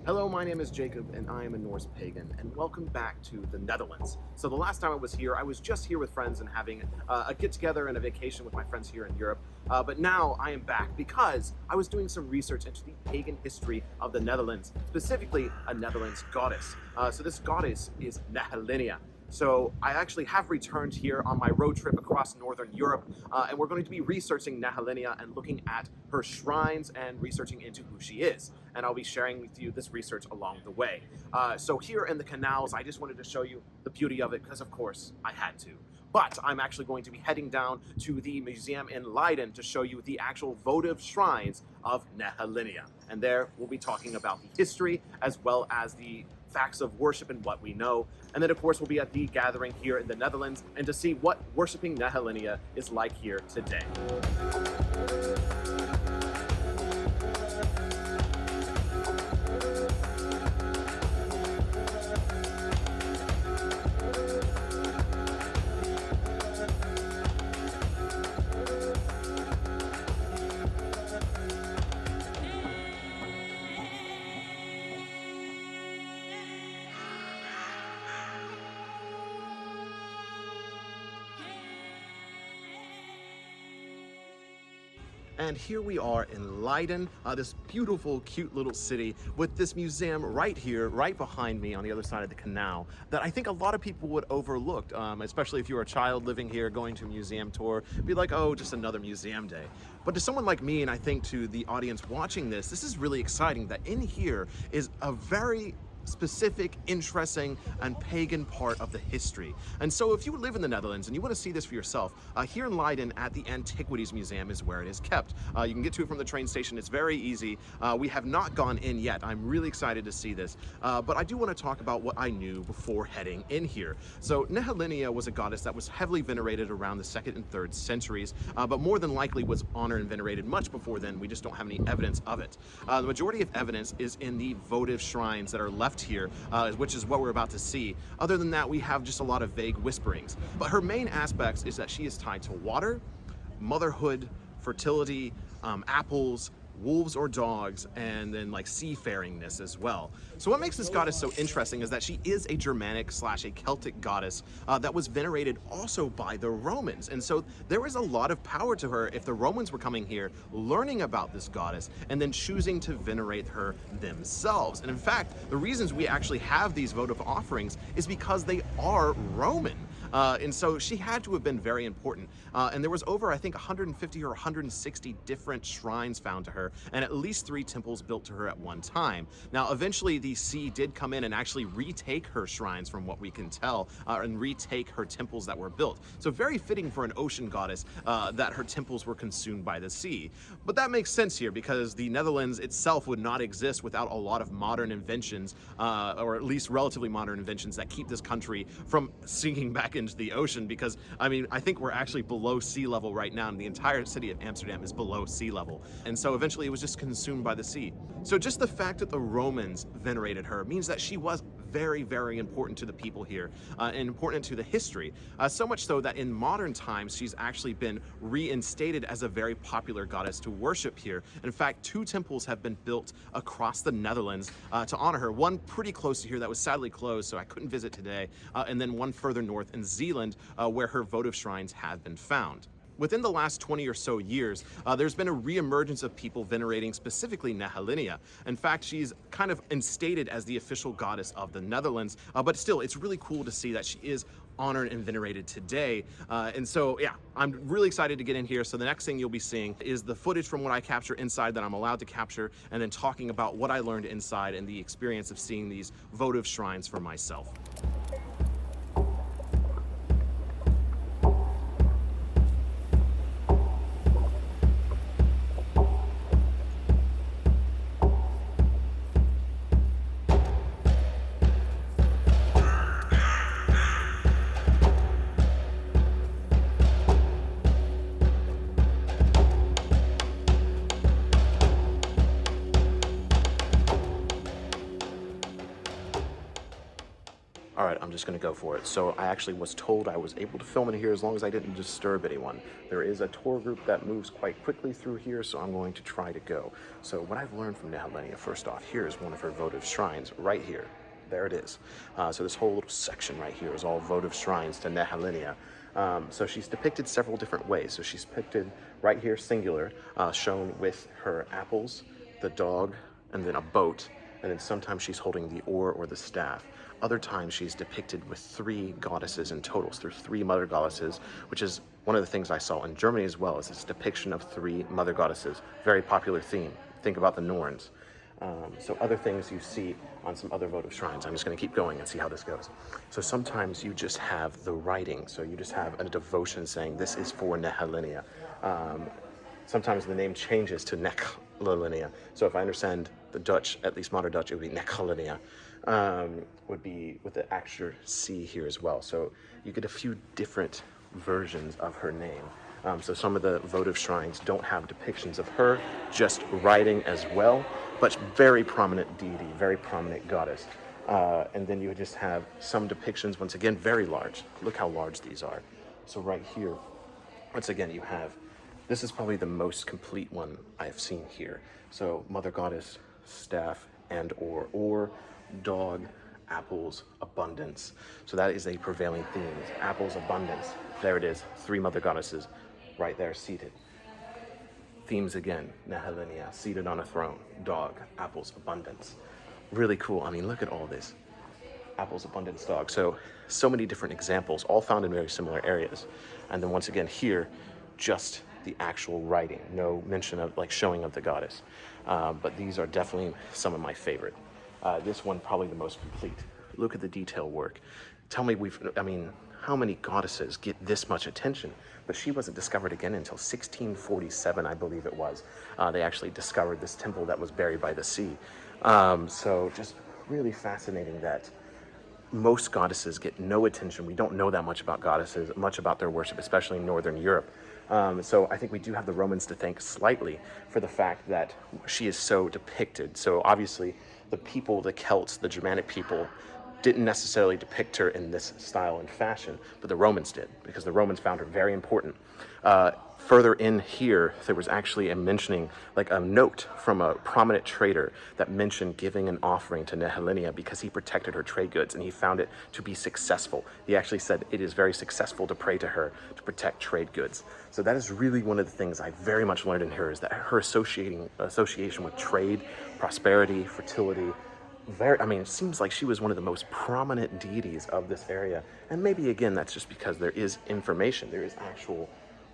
Hello, my name is Jacob, and I am a Norse pagan, and welcome back to the Netherlands. So the last time I was here, I was just here with friends and having a get-together and a vacation with my friends here in Europe. But now I am back because I was doing some research into the pagan history of the Netherlands, specifically a Netherlands goddess. So this goddess is Nehalinnia. So I actually have returned here on my road trip across Northern Europe, and we're going to be researching Nehalinnia and looking at her shrines and researching into who she is. And I'll be sharing with you this research along the way. So here in the canals, I just wanted to show you the beauty of it because, of course, I had to. But I'm actually going to be heading down to the museum in Leiden to show you the actual votive shrines of Nehalinnia. And there we'll be talking about the history as well as the facts of worship and what we know. And then, of course, we'll be at the gathering here in the Netherlands and to see what worshiping Nehalinnia is like here today. And here we are in Leiden, this beautiful, cute little city with this museum right here, right behind me on the other side of the canal that I think a lot of people would overlook, especially if you were a child living here, going to a museum tour, be like, oh, just another museum day. But to someone like me, and I think to the audience watching this is really exciting that in here is a very specific, interesting, and pagan part of the history. And so if you live in the Netherlands and you want to see this for yourself, here in Leiden at the Antiquities Museum is where it is kept. You can get to it from the train station. It's very easy. We have not gone in yet. I'm really excited to see this. But I do want to talk about what I knew before heading in here. So Nehalinnia was a goddess that was heavily venerated around the 2nd and 3rd centuries, but more than likely was honored and venerated much before then. We just don't have any evidence of it. The majority of evidence is in the votive shrines that are left here, which is what we're about to see. Other than that, we have just a lot of vague whisperings. But her main aspects is that she is tied to water, motherhood, fertility, apples, wolves or dogs, and then like seafaringness as well. So what makes this goddess so interesting is that she is a Germanic / a Celtic goddess that was venerated also by the Romans. And so there is a lot of power to her if the Romans were coming here, learning about this goddess, and then choosing to venerate her themselves. And in fact, the reasons we actually have these votive offerings is because they are Roman. And so she had to have been very important. And there was over, I think, 150 or 160 different shrines found to her, and at least 3 temples built to her at one time. Now, eventually the sea did come in and actually retake her shrines from what we can tell, and retake her temples that were built. So very fitting for an ocean goddess that her temples were consumed by the sea. But that makes sense here because the Netherlands itself would not exist without a lot of modern inventions, or at least relatively modern inventions that keep this country from sinking back into the ocean, because I mean, I think we're actually below sea level right now, and the entire city of Amsterdam is below sea level. And so eventually it was just consumed by the sea. So just the fact that the Romans venerated her means that she was very, very important to the people here, and important to the history. So much so that in modern times, she's actually been reinstated as a very popular goddess to worship here. In fact, 2 temples have been built across the Netherlands to honor her. One pretty close to here that was sadly closed, so I couldn't visit today, and then one further north in Zeeland, where her votive shrines have been found. Within the last 20 or so years, there's been a reemergence of people venerating specifically Nehalinnia. In fact, she's kind of instated as the official goddess of the Netherlands, but still, it's really cool to see that she is honored and venerated today. And so, yeah, I'm really excited to get in here. So the next thing you'll be seeing is the footage from what I capture inside that I'm allowed to capture, and then talking about what I learned inside and the experience of seeing these votive shrines for myself. All right, I'm just gonna go for it. So I actually was told I was able to film in here as long as I didn't disturb anyone. There is a tour group that moves quite quickly through here, so I'm going to try to go. So what I've learned from Nehelenia, first off, here is one of her votive shrines right here. There it is. So this whole little section right here is all votive shrines to Nehelenia. So she's depicted several different ways. So she's depicted right here, singular, shown with her apples, the dog, and then a boat. And then sometimes she's holding the oar or the staff. Other times she's depicted with 3 goddesses in total. So there's 3 mother goddesses, which is one of the things I saw in Germany as well, is this depiction of 3 mother goddesses. Very popular theme. Think about the Norns. So other things you see on some other votive shrines. I'm just going to keep going and see how this goes. So sometimes you just have the writing. So you just have a devotion saying this is for Nehelenia. Sometimes the name changes to Nehelenia. So if I understand the Dutch, at least modern Dutch, it would be Nehelenia. Would be with the extra C here as well. So you get a few different versions of her name. So some of the votive shrines don't have depictions of her, just writing as well, but very prominent deity, very prominent goddess. And then you would just have some depictions, once again, very large. Look how large these are. So right here, once again, you have, this is probably the most complete one I've seen here. So Mother Goddess, staff, and or dog, apples, abundance. So that is a prevailing theme. It's apples, abundance. There it is, 3 mother goddesses right there seated. Themes again, Nehelenia, seated on a throne, dog, apples, abundance. Really cool. I mean, look at all this. Apples, abundance, dog. So many different examples, all found in very similar areas. And then once again here, just the actual writing, no mention of like showing of the goddess. But these are definitely some of my favorite. This one probably the most complete. Look at the detail work. Tell me how many goddesses get this much attention? But she wasn't discovered again until 1647, I believe it was. They actually discovered this temple that was buried by the sea. So just really fascinating that most goddesses get no attention. We don't know that much about goddesses, much about their worship, especially in Northern Europe. So I think we do have the Romans to thank slightly for the fact that she is so depicted. So obviously the people, the Celts, the Germanic people, didn't necessarily depict her in this style and fashion, but the Romans did, because the Romans found her very important. Further in here, there was actually a mentioning, like a note from a prominent trader that mentioned giving an offering to Nehelenia because he protected her trade goods and he found it to be successful. He actually said it is very successful to pray to her to protect trade goods. So that is really one of the things I very much learned in her, is that her association with trade, prosperity, fertility, it seems like she was one of the most prominent deities of this area. And maybe, again, that's just because there is information. There is actual,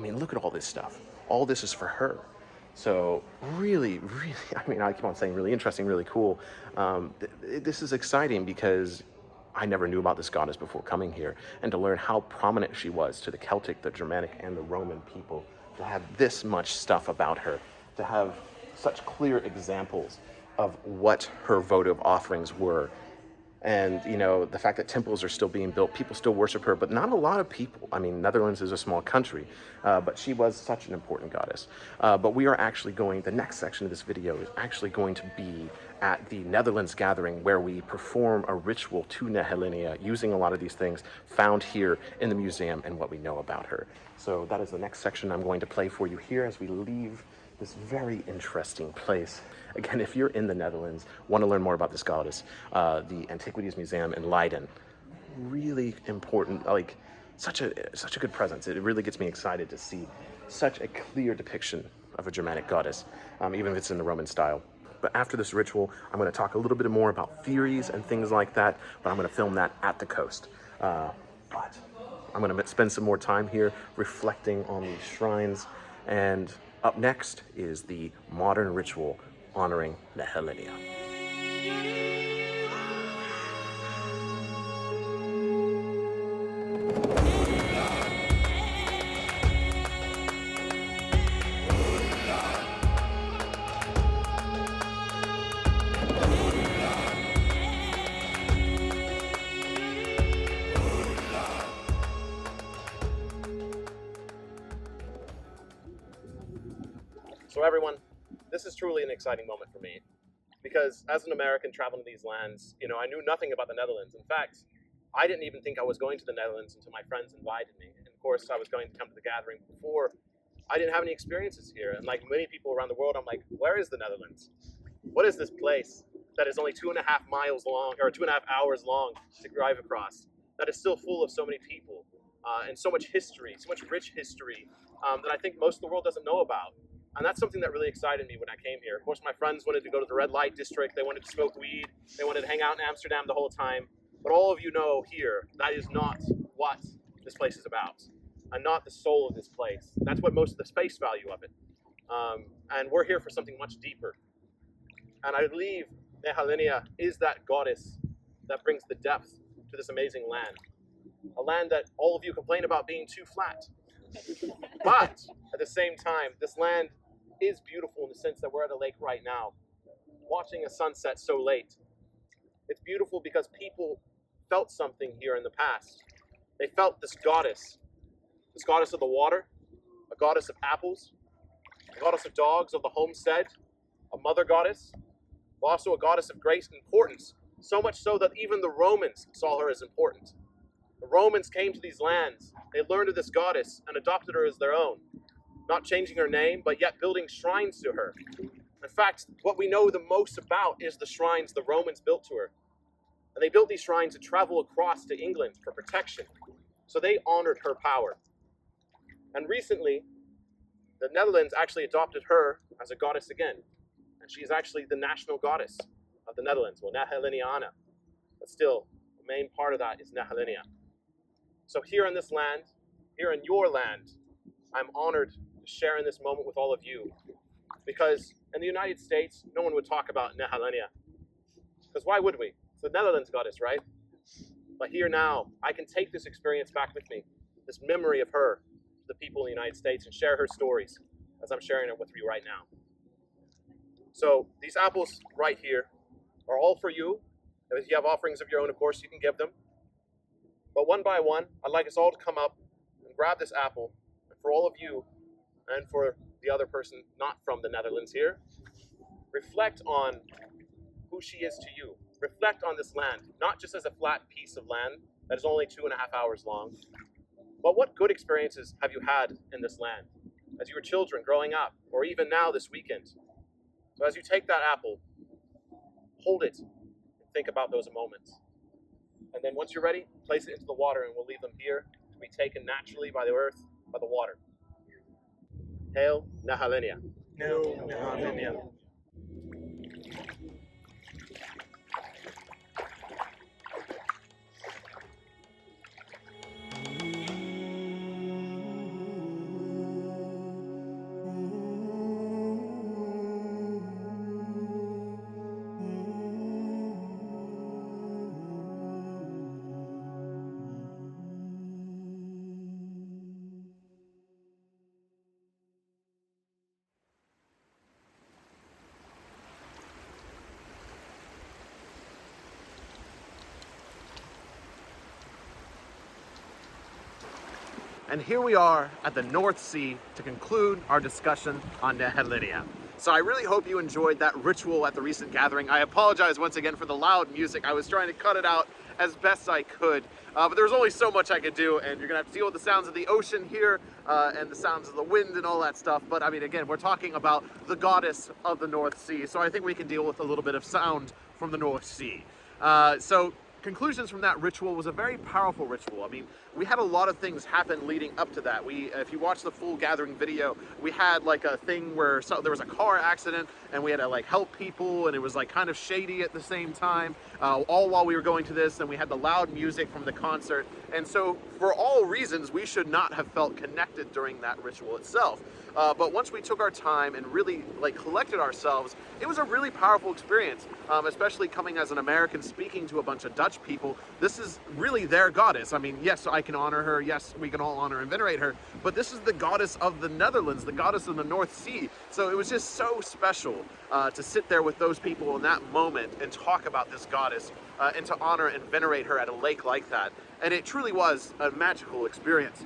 look at all this stuff. All this is for her. So really, I keep on saying really interesting, really cool. This is exciting because I never knew about this goddess before coming here. And to learn how prominent she was to the Celtic, the Germanic, and the Roman people. To have this much stuff about her. To have such clear examples of what her votive offerings were. And, the fact that temples are still being built, people still worship her, but not a lot of people. Netherlands is a small country, but she was such an important goddess. But we are actually the next section of this video is actually going to be at the Netherlands gathering, where we perform a ritual to Nehelenia using a lot of these things found here in the museum and what we know about her. So that is the next section I'm going to play for you here as we leave this very interesting place. Again, if you're in the Netherlands, want to learn more about this goddess, the Antiquities Museum in Leiden, really important, such a good presence. It really gets me excited to see such a clear depiction of a Germanic goddess, even if it's in the Roman style. But after this ritual, I'm going to talk a little bit more about theories and things like that, but I'm going to film that at the coast. But I'm going to spend some more time here reflecting on these shrines, and up next is the modern ritual honoring Nehelenia. So everyone, this is truly an exciting moment for me, because as an American traveling to these lands, I knew nothing about the Netherlands. In fact, I didn't even think I was going to the Netherlands until my friends invited me. And of course, I was going to come to the gathering before. I didn't have any experiences here. And like many people around the world, I'm like, where is the Netherlands? What is this place that is only 2.5 miles long, or 2.5 hours long to drive across, that is still full of so many people and so much history, so much rich history that I think most of the world doesn't know about. And that's something that really excited me when I came here. Of course, my friends wanted to go to the red light district. They wanted to smoke weed. They wanted to hang out in Amsterdam the whole time. But all of you know here, that is not what this place is about, and not the soul of this place. That's what most of the space value of it. And we're here for something much deeper. And I believe Nehalennia is that goddess that brings the depth to this amazing land. A land that all of you complain about being too flat. But at the same time, this land is beautiful in the sense that we're at a lake right now, watching a sunset so late. It's beautiful because people felt something here in the past. They felt this goddess of the water, a goddess of apples, a goddess of dogs, of the homestead, a mother goddess, but also a goddess of great importance, so much so that even the Romans saw her as important. The Romans came to these lands, they learned of this goddess and adopted her as their own, not changing her name, but yet building shrines to her. In fact, what we know the most about is the shrines the Romans built to her. And they built these shrines to travel across to England for protection. So they honored her power. And recently, the Netherlands actually adopted her as a goddess again. And she's actually the national goddess of the Netherlands, well, Nehalenniana. But still, the main part of that is Nehalennia. So here in this land, here in your land, I'm honored to share in this moment with all of you. Because in the United States, no one would talk about Nehalennia. Because why would we? The Netherlands goddess, right? But here now, I can take this experience back with me, this memory of her, to the people in the United States, and share her stories as I'm sharing it with you right now. So these apples right here are all for you. If you have offerings of your own, of course, you can give them. But one by one, I'd like us all to come up and grab this apple. And for all of you, and for the other person not from the Netherlands here, reflect on who she is to you. Reflect on this land, not just as a flat piece of land that is only 2.5 hours long, but what good experiences have you had in this land as you were children growing up, or even now this weekend? So as you take that apple, hold it and think about those moments. And then once you're ready, place it into the water, and we'll leave them here to be taken naturally by the earth, by the water. Hail Nehalennia. Hail Nehalennia. And here we are at the North Sea to conclude our discussion on Nehalennia. So I really hope you enjoyed that ritual at the recent gathering. I apologize once again for the loud music. I was trying to cut it out as best I could, but there was only so much I could do, and you're gonna have to deal with the sounds of the ocean here and the sounds of the wind and all that stuff. But I mean, again, we're talking about the goddess of the North Sea, so I think we can deal with a little bit of sound from the North Sea. So conclusions from that ritual was a very powerful ritual. I mean, we had a lot of things happen leading up to that. If you watch the full gathering video, we had like a thing where there was a car accident and we had to like help people, and it was like kind of shady at the same time, all while we were going to this, and we had the loud music from the concert. And so for all reasons, we should not have felt connected during that ritual itself. But once we took our time and really like collected ourselves, it was a really powerful experience, especially coming as an American speaking to a bunch of Dutch people. This is really their goddess. I mean, yes, I can honor her. Yes, we can all honor and venerate her, but this is the goddess of the Netherlands, the goddess of the North Sea. So it was just so special to sit there with those people in that moment and talk about this goddess and to honor and venerate her at a lake like that. And it truly was a magical experience.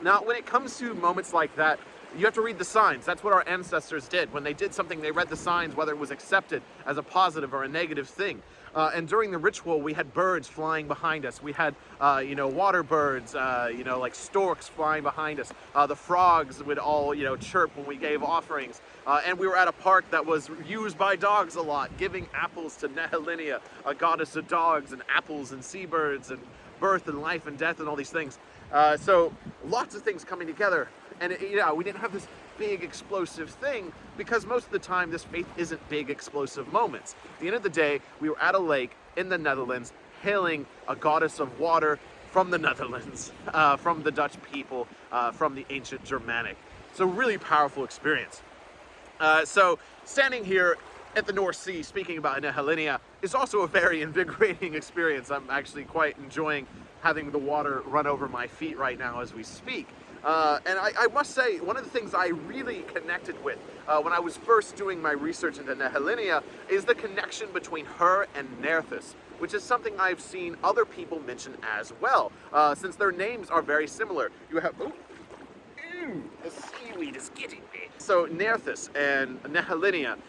Now, when it comes to moments like that, You have to read the signs. That's what our ancestors did. When they did something, they read the signs, whether it was accepted as a positive or a negative thing. And during the ritual, we had birds flying behind us. We had, water birds, like storks flying behind us. The frogs would all, chirp when we gave offerings. And we were at a park that was used by dogs a lot, giving apples to Nehelenia, a goddess of dogs, and apples and seabirds and birth and life and death and all these things. So lots of things coming together. And we didn't have this big explosive thing because most of the time this faith isn't big explosive moments. At the end of the day, we were at a lake in the Netherlands hailing a goddess of water from the Netherlands, from the Dutch people, from the ancient Germanic. So really powerful experience. So standing here at the North Sea speaking about Nehelenia is also a very invigorating experience. I'm actually quite enjoying having the water run over my feet right now as we speak. And I must say, one of the things I really connected with when I was first doing my research into Nehelenia is the connection between her and Nerthus, which is something I've seen other people mention as well, since their names are very similar. You have, the seaweed is getting me. So Nerthus and Nehelenia,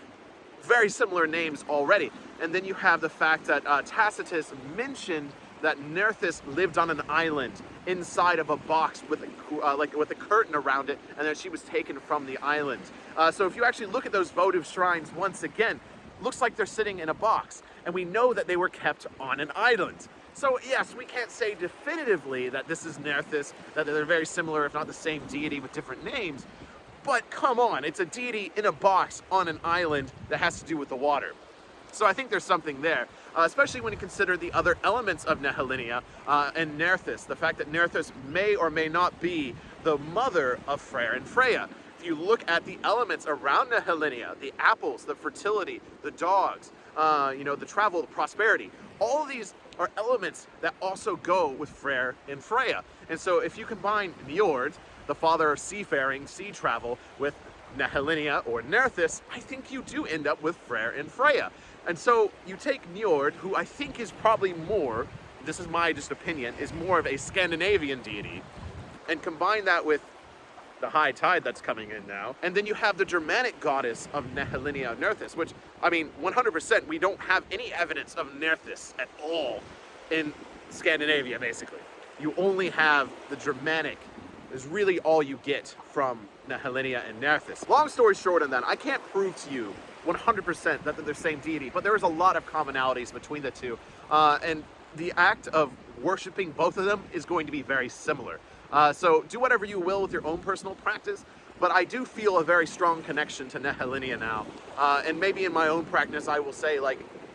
very similar names already. And then you have the fact that Tacitus mentioned that Nerthus lived on an island inside of a box with a curtain around it, and that she was taken from the island. So if you actually look at those votive shrines once again, looks like they're sitting in a box, and we know that they were kept on an island. So yes, we can't say definitively that this is Nerthus, that they're very similar, if not the same deity with different names, but come on, it's a deity in a box on an island that has to do with the water. So I think there's something there, especially when you consider the other elements of Nehelenia and Nerthus. The fact that Nerthus may or may not be the mother of Freyr and Freya. If you look at the elements around Nehelenia, the apples, the fertility, the dogs, the travel, the prosperity, all of these are elements that also go with Freyr and Freya. And so if you combine Njord, the father of seafaring, sea travel, with Nehelenia or Nerthus, I think you do end up with Freyr and Freya. And so you take Njord, who I think is probably more, this is my just opinion, is more of a Scandinavian deity, and combine that with the high tide that's coming in now, and then you have the Germanic goddess of Nehelenia Nerthus, which, 100%, we don't have any evidence of Nerthus at all in Scandinavia, basically. You only have the Germanic, is really all you get from Nehelenia and Nerthus. Long story short on that, I can't prove to you 100% that they're the same deity, but there is a lot of commonalities between the two, and the act of worshiping both of them is going to be very similar. So do whatever you will with your own personal practice, but I do feel a very strong connection to Nehelenia now, and maybe in my own practice I will say,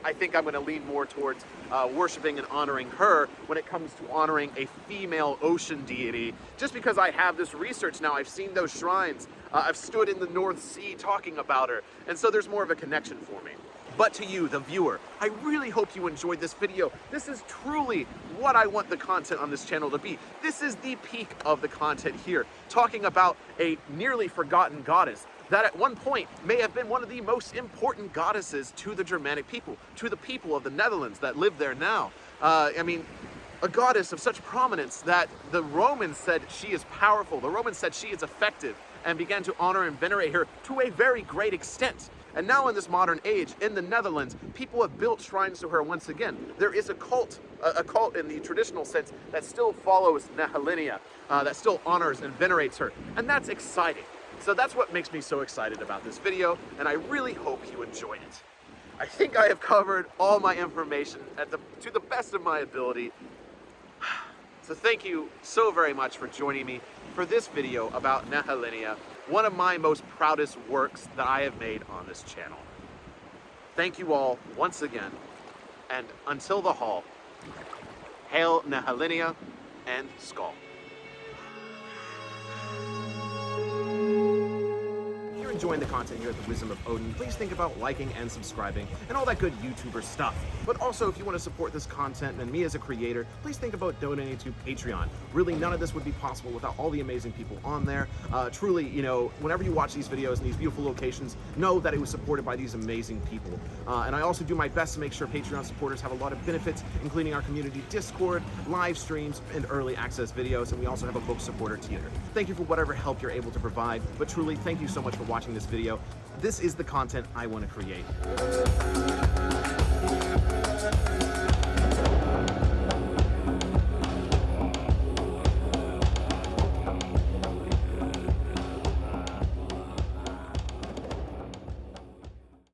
I think I'm going to lean more towards worshiping and honoring her when it comes to honoring a female ocean deity, just because I have this research now. I've seen those shrines. I've stood in the North Sea talking about her, and so there's more of a connection for me. But to you, the viewer, I really hope you enjoyed this video. This is truly what I want the content on this channel to be. This is the peak of the content here, talking about a nearly forgotten goddess that at one point may have been one of the most important goddesses to the Germanic people, to the people of the Netherlands that live there now. A goddess of such prominence that the Romans said she is powerful. The Romans said she is effective and began to honor and venerate her to a very great extent. And now in this modern age, in the Netherlands, people have built shrines to her once again. There is a cult in the traditional sense that still follows Nehelenia, that still honors and venerates her. And that's exciting. So that's what makes me so excited about this video, and I really hope you enjoyed it. I think I have covered all my information to the best of my ability. So thank you so very much for joining me for this video about Nehelenia, one of my most proudest works that I have made on this channel. Thank you all once again, and until the hall, hail Nehelenia and Skål. enjoying the content here at the Wisdom of Odin, please think about liking and subscribing and all that good YouTuber stuff. But also, if you want to support this content and me as a creator, please think about donating to Patreon. Really, none of this would be possible without all the amazing people on there. Truly, you know, whenever you watch these videos in these beautiful locations, know that it was supported by these amazing people. And I also do my best to make sure Patreon supporters have a lot of benefits, including our community Discord, live streams, and early access videos, and we also have a book supporter tier. Thank you for whatever help you're able to provide, but truly, thank you so much for watching this video. This is the content I want to create.